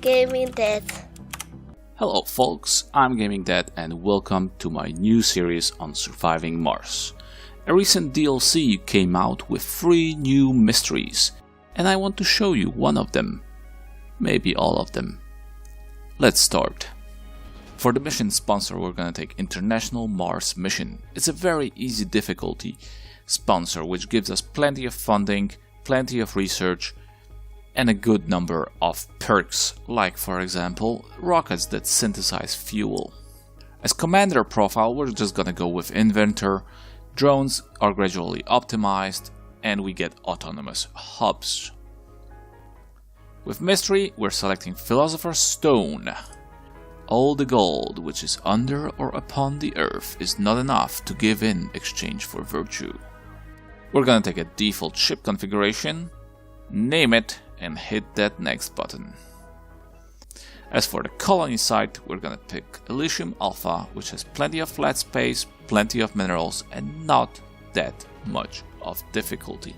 Gaming Dad. Hello folks, I'm Gaming Dad and welcome to my new series on surviving Mars. A recent DLC came out with 3 new mysteries and I want to show you one of them. Maybe all of them. Let's start. For the mission sponsor we're gonna take International Mars Mission. It's a very easy difficulty sponsor which gives us plenty of funding, plenty of research and a good number of perks, like for example rockets that synthesize fuel. As commander profile we're just gonna go with Inventor, drones are gradually optimized and we get autonomous hubs. With mystery we're selecting Philosopher Stone. All the gold which is under or upon the earth is not enough to give in exchange for virtue. We're gonna take a default ship configuration, name it and hit that next button. As for the colony site, we're gonna pick Elysium Alpha, which has plenty of flat space, plenty of minerals and not that much of difficulty.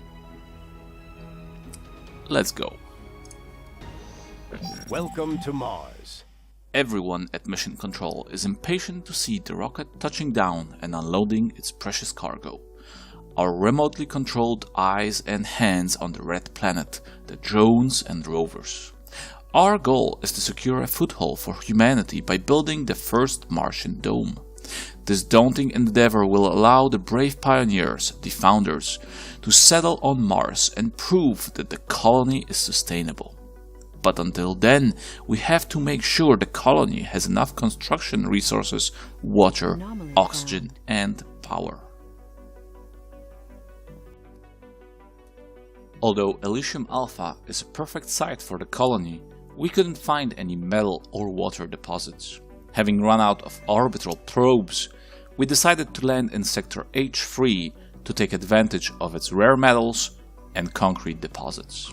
Let's go. Welcome to Mars. Everyone at Mission Control is impatient to see the rocket touching down and unloading its precious cargo. Our remotely controlled eyes and hands on the red planet, the drones and rovers. Our goal is to secure a foothold for humanity by building the first Martian dome. This daunting endeavor will allow the brave pioneers, the founders, to settle on Mars and prove that the colony is sustainable. But until then, we have to make sure the colony has enough construction resources, water, oxygen and power. Although Elysium Alpha is a perfect site for the colony, we couldn't find any metal or water deposits. Having run out of orbital probes, we decided to land in Sector H3 to take advantage of its rare metals and concrete deposits.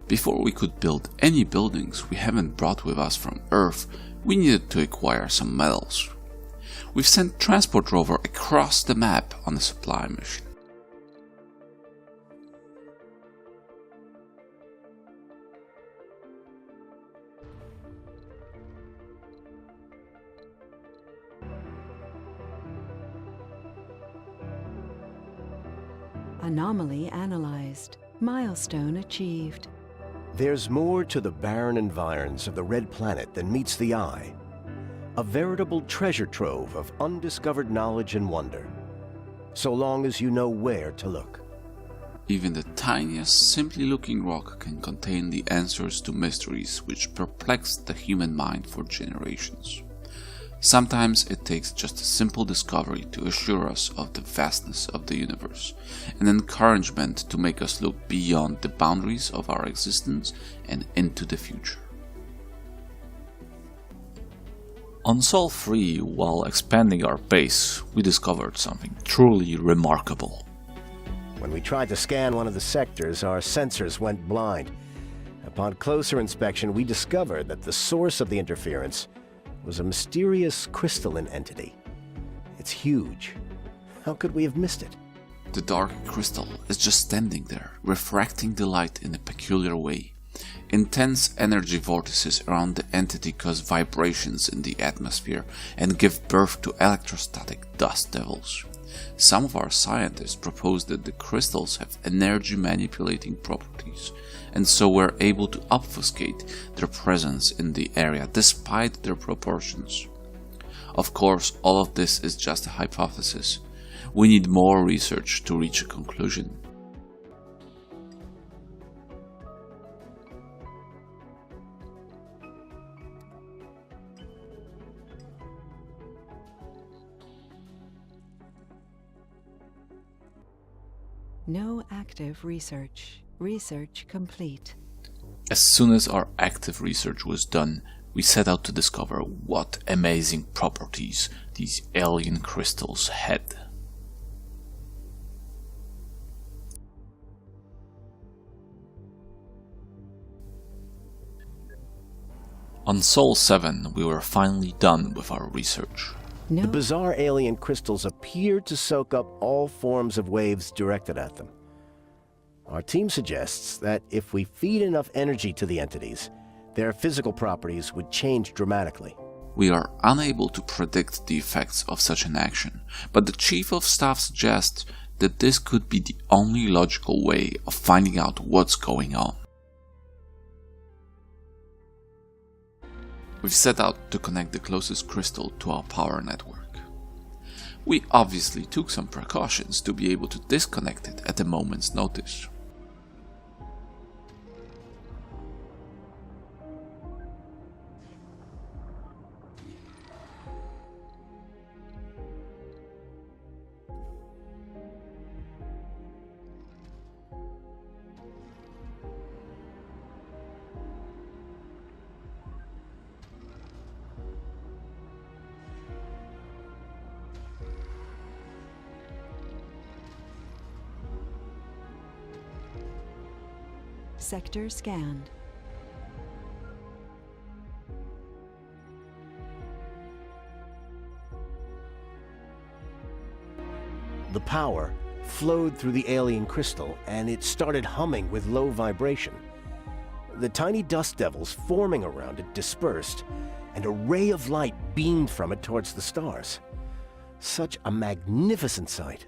Before we could build any buildings we haven't brought with us from Earth, we needed to acquire some metals. We've sent Transport Rover across the map on a supply mission. Anomaly analyzed. Milestone achieved. There's more to the barren environs of the red planet than meets the eye. A veritable treasure trove of undiscovered knowledge and wonder. So long as you know where to look. Even the tiniest, simply looking rock can contain the answers to mysteries which perplexed the human mind for generations. Sometimes it takes just a simple discovery to assure us of the vastness of the universe, an encouragement to make us look beyond the boundaries of our existence and into the future. On Sol 3, while expanding our base, we discovered something truly remarkable. When we tried to scan one of the sectors, our sensors went blind. Upon closer inspection, we discovered that the source of the interference was a mysterious crystalline entity. It's huge. How could we have missed it? The dark crystal is just standing there, refracting the light in a peculiar way. Intense energy vortices around the entity cause vibrations in the atmosphere and give birth to electrostatic dust devils. Some of our scientists propose that the crystals have energy manipulating properties, and so were able to obfuscate their presence in the area despite their proportions. Of course, all of this is just a hypothesis. We need more research to reach a conclusion. No active research. Research complete. As soon as our active research was done, we set out to discover what amazing properties these alien crystals had. On Sol 7, we were finally done with our research. The bizarre alien crystals appear to soak up all forms of waves directed at them. Our team suggests that if we feed enough energy to the entities, their physical properties would change dramatically. We are unable to predict the effects of such an action, but the Chief of Staff suggests that this could be the only logical way of finding out what's going on. We've set out to connect the closest crystal to our power network. We obviously took some precautions to be able to disconnect it at a moment's notice. Sector scanned. The power flowed through the alien crystal, and it started humming with low vibration. The tiny dust devils forming around it dispersed, and a ray of light beamed from it towards the stars. Such a magnificent sight.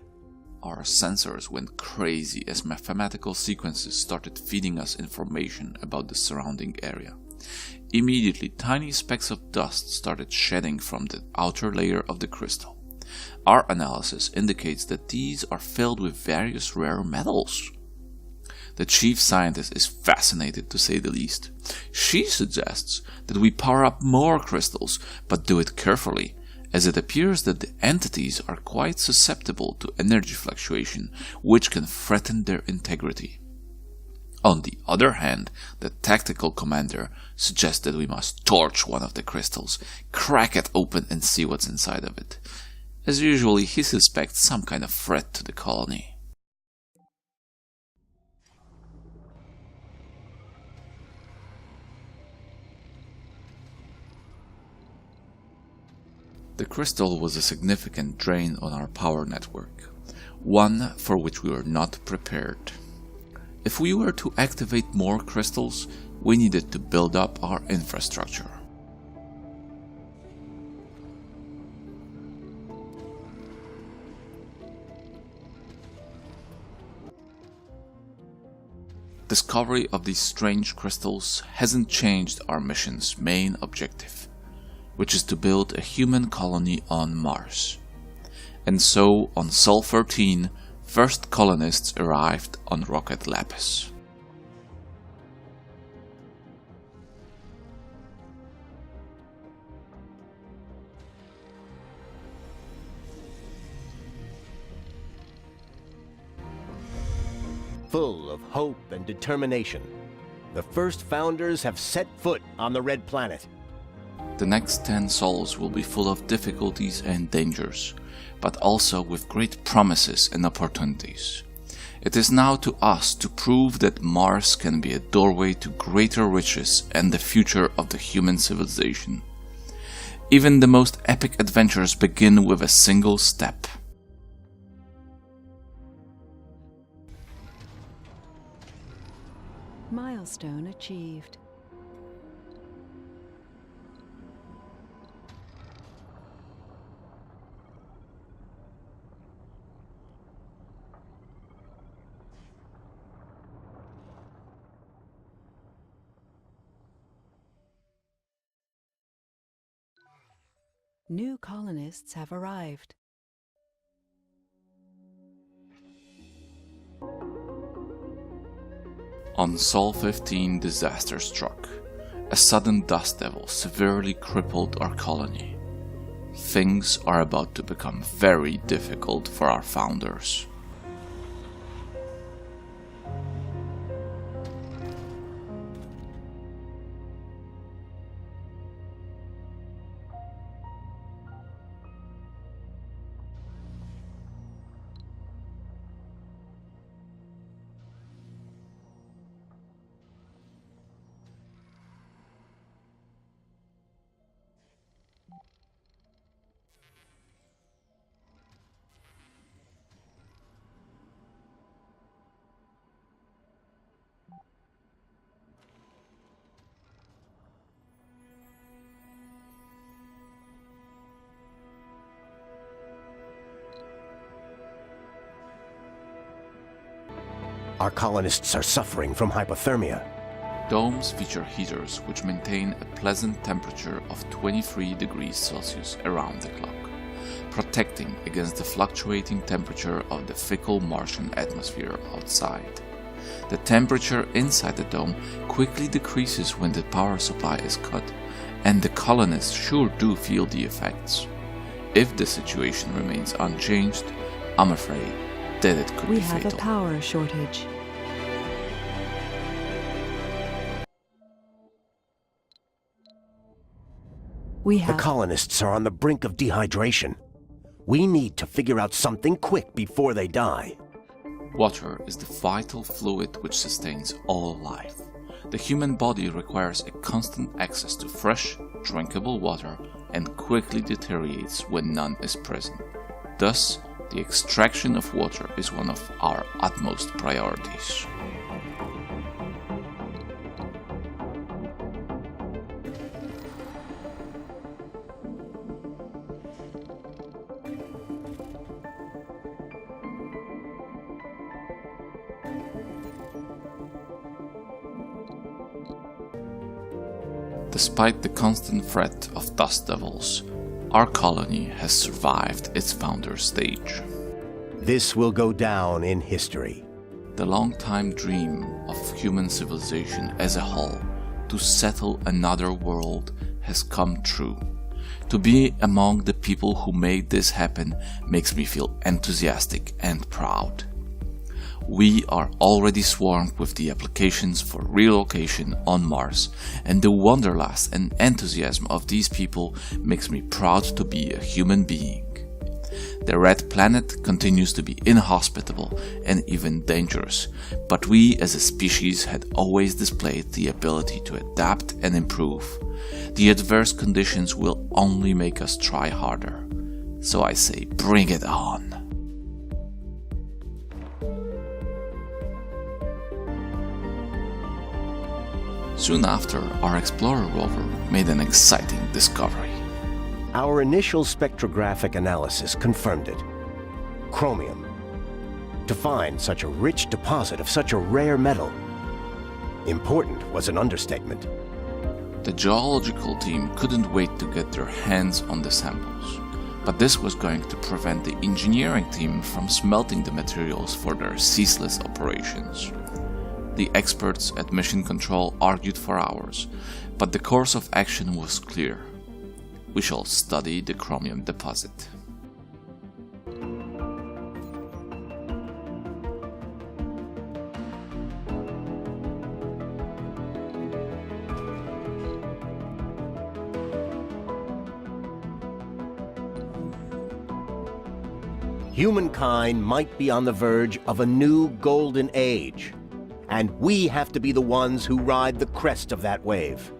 Our sensors went crazy as mathematical sequences started feeding us information about the surrounding area. Immediately, tiny specks of dust started shedding from the outer layer of the crystal. Our analysis indicates that these are filled with various rare metals. The chief scientist is fascinated, to say the least. She suggests that we power up more crystals, but do it carefully, as it appears that the entities are quite susceptible to energy fluctuation, which can threaten their integrity. On the other hand, the tactical commander suggests that we must torch one of the crystals, crack it open and see what's inside of it. As usually, he suspects some kind of threat to the colony. The crystal was a significant drain on our power network, one for which we were not prepared. If we were to activate more crystals, we needed to build up our infrastructure. Discovery of these strange crystals hasn't changed our mission's main objective, which is to build a human colony on Mars. And so, on Sol 13, first colonists arrived on Rocket Lapis. Full of hope and determination, the first founders have set foot on the Red Planet. The next 10 sols will be full of difficulties and dangers, but also with great promises and opportunities. It is now to us to prove that Mars can be a doorway to greater riches and the future of the human civilization. Even the most epic adventures begin with a single step. Milestone achieved. New colonists have arrived. On Sol 15, disaster struck. A sudden dust devil severely crippled our colony. Things are about to become very difficult for our founders. Our colonists are suffering from hypothermia. Domes feature heaters which maintain a pleasant temperature of 23 degrees Celsius around the clock, protecting against the fluctuating temperature of the fickle Martian atmosphere outside. The temperature inside the dome quickly decreases when the power supply is cut, and the colonists sure do feel the effects. If the situation remains unchanged, I'm afraid that it could be fatal. We have a power shortage. The colonists are on the brink of dehydration. We need to figure out something quick before they die. Water is the vital fluid which sustains all life. The human body requires a constant access to fresh, drinkable water and quickly deteriorates when none is present. Thus, the extraction of water is one of our utmost priorities. Despite the constant threat of dust devils, our colony has survived its founder stage. This will go down in history. The long-time dream of human civilization as a whole to settle another world has come true. To be among the people who made this happen makes me feel enthusiastic and proud. We are already swarmed with the applications for relocation on Mars, and the wanderlust and enthusiasm of these people makes me proud to be a human being. The red planet continues to be inhospitable and even dangerous, but we as a species had always displayed the ability to adapt and improve. The adverse conditions will only make us try harder. So I say, bring it on! Soon after, our Explorer rover made an exciting discovery. Our initial spectrographic analysis confirmed it. Chromium. To find such a rich deposit of such a rare metal. Important was an understatement. The geological team couldn't wait to get their hands on the samples, but this was going to prevent the engineering team from smelting the materials for their ceaseless operations. The experts at Mission Control argued for hours, but the course of action was clear. We shall study the chromium deposit. Humankind might be on the verge of a new golden age. And we have to be the ones who ride the crest of that wave.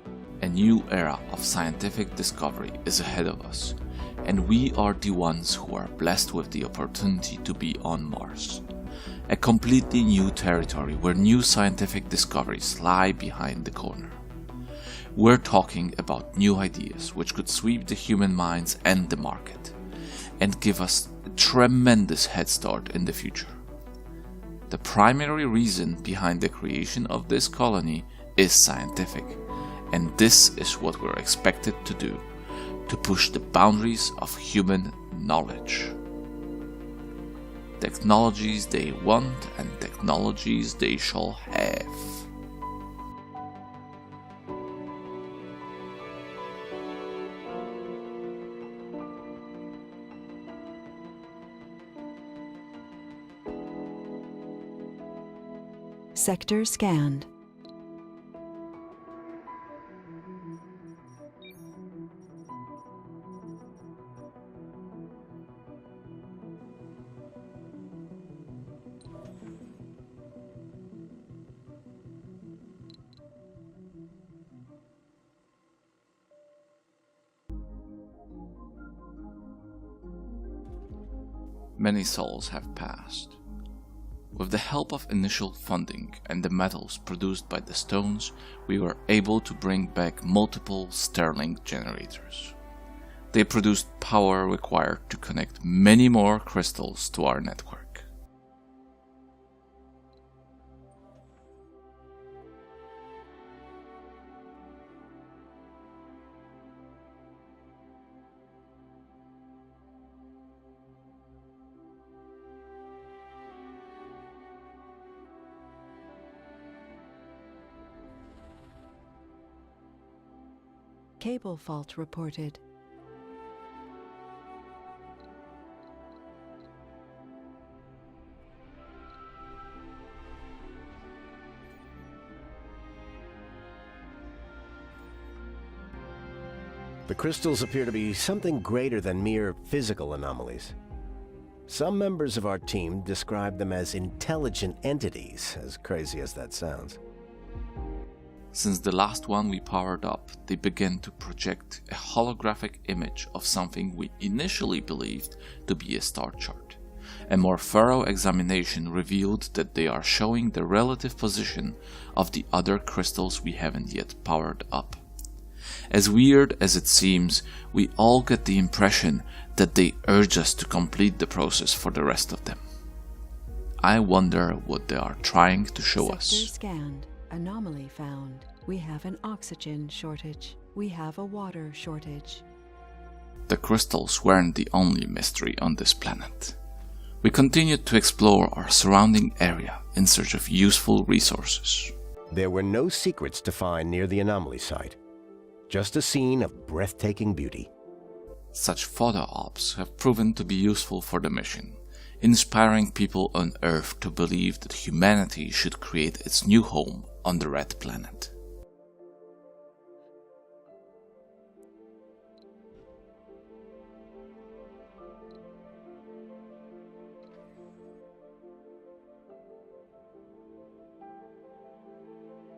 A new era of scientific discovery is ahead of us, and we are the ones who are blessed with the opportunity to be on Mars. A completely new territory where new scientific discoveries lie behind the corner. We're talking about new ideas which could sweep the human minds and the market, and give us a tremendous head start in the future. The primary reason behind the creation of this colony is scientific, and this is what we're expected to do, to push the boundaries of human knowledge. Technologies they want and technologies they shall have. Sector scanned. Many sols have passed. With the help of initial funding and the metals produced by the stones, we were able to bring back multiple Starlink generators. They produced power required to connect many more crystals to our network. Cable fault reported. The crystals appear to be something greater than mere physical anomalies. Some members of our team describe them as intelligent entities, as crazy as that sounds. Since the last one we powered up, they began to project a holographic image of something we initially believed to be a star chart. A more thorough examination revealed that they are showing the relative position of the other crystals we haven't yet powered up. As weird as it seems, we all get the impression that they urge us to complete the process for the rest of them. I wonder what they are trying to show us. Sector scanned. Anomaly found. We have an oxygen shortage. We have a water shortage. The crystals weren't the only mystery on this planet. We continued to explore our surrounding area in search of useful resources. There were no secrets to find near the anomaly site. Just a scene of breathtaking beauty. Such photo ops have proven to be useful for the mission, inspiring people on Earth to believe that humanity should create its new home on the Red Planet.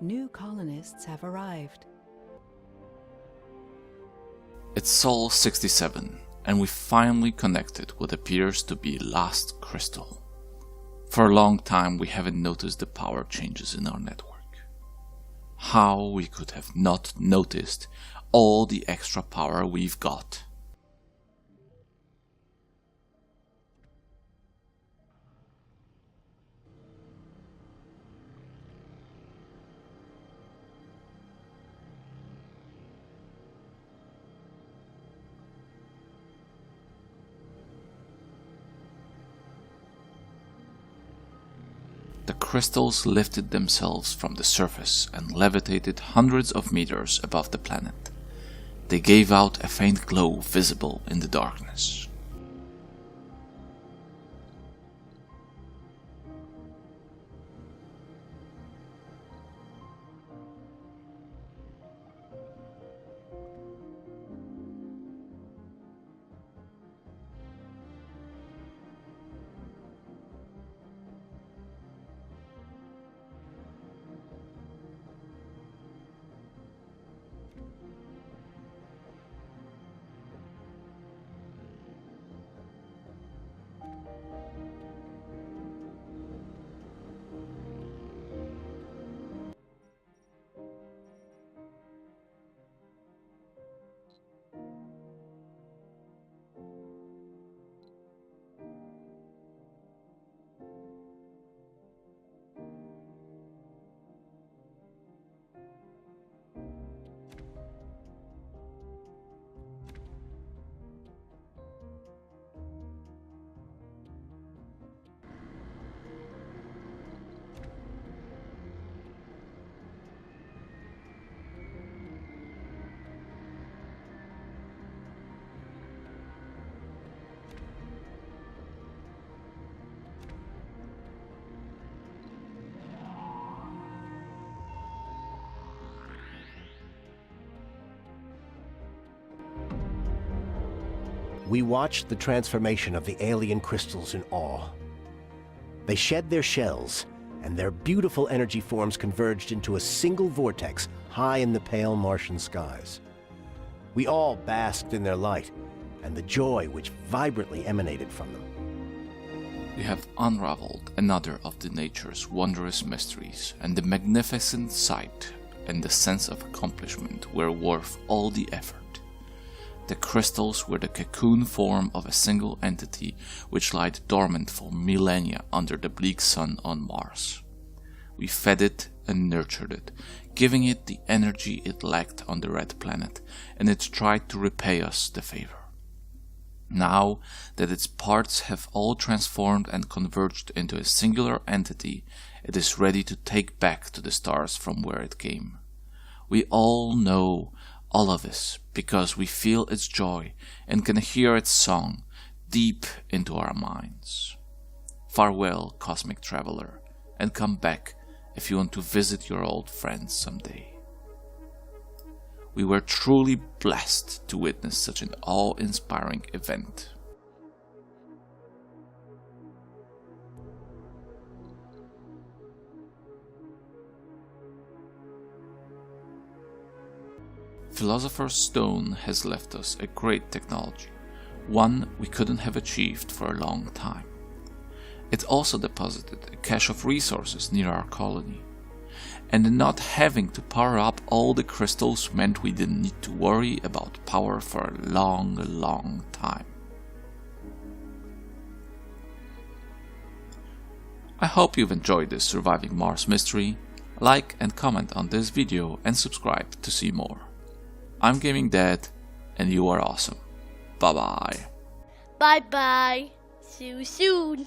New colonists have arrived. It's Sol 67, and we finally connected what appears to be last crystal. For a long time we haven't noticed the power changes in our network. How we could have not noticed all the extra power we've got. The crystals lifted themselves from the surface and levitated hundreds of meters above the planet. They gave out a faint glow visible in the darkness. We watched the transformation of the alien crystals in awe. They shed their shells, and their beautiful energy forms converged into a single vortex high in the pale Martian skies. We all basked in their light, and the joy which vibrantly emanated from them. We have unraveled another of the nature's wondrous mysteries, and the magnificent sight and the sense of accomplishment were worth all the effort. The crystals were the cocoon form of a single entity which lied dormant for millennia under the bleak sun on Mars. We fed it and nurtured it, giving it the energy it lacked on the Red Planet, and it tried to repay us the favor. Now that its parts have all transformed and converged into a singular entity, it is ready to take back to the stars from where it came. We all know All of this because we feel its joy and can hear its song deep into our minds. Farewell, cosmic traveler, and come back if you want to visit your old friends someday. We were truly blessed to witness such an awe-inspiring event. Philosopher's Stone has left us a great technology, one we couldn't have achieved for a long time. It also deposited a cache of resources near our colony, and not having to power up all the crystals meant we didn't need to worry about power for a long time. I hope you've enjoyed this Surviving Mars mystery. Like and comment on this video and subscribe to see more. I'm Gaming Dad, and you are awesome. Bye bye. Bye bye. See you soon.